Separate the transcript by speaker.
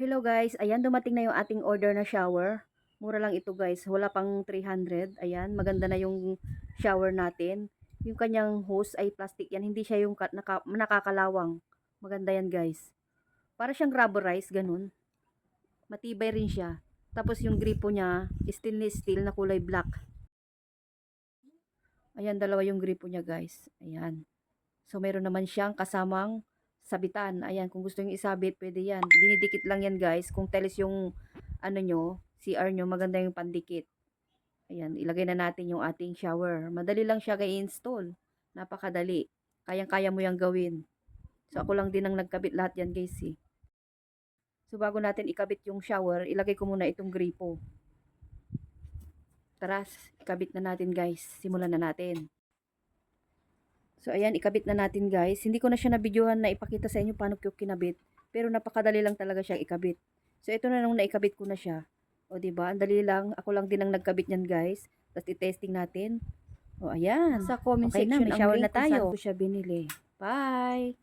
Speaker 1: Hello guys, ayan dumating na yung ating order na shower. Mura lang ito guys, wala pang 300. Ayan, maganda na yung shower natin. Yung kanyang hose ay plastic yan, hindi siya yung nakakalawang. Maganda yan guys. Para siyang rubberized, ganun. Matibay rin siya. Tapos yung gripo niya, stainless steel na kulay black. Ayan, dalawa yung gripo niya guys. Ayan. So meron naman siyang kasamang sabitan. Ayan, kung gusto niyo isabit, pwede yan. Dinidikit lang yan guys. Kung tiles yung ano nyo, CR nyo, maganda yung pandikit. Ayan, ilagay na natin yung ating shower. Madali lang siya i-install. Napakadali. Kayang-kaya mo yung gawin. So ako lang din ang nagkabit lahat yan guys eh. So bago natin ikabit yung shower, ilagay ko muna itong gripo. Tara, ikabit na natin guys. Simulan na natin. So ayan, ikabit na natin guys. Hindi ko na siya na-videohan na ipakita sa inyo paano ko kinabit. Pero napakadali lang talaga siyang ikabit. So ito na nung naikabit ko na siya. O diba, ang dali lang. Ako lang din ang nagkabit niyan guys. Tapos i-testing natin. O ayan. Sa comment section, may shower na tayo. Kung saan ko siya binili. Bye!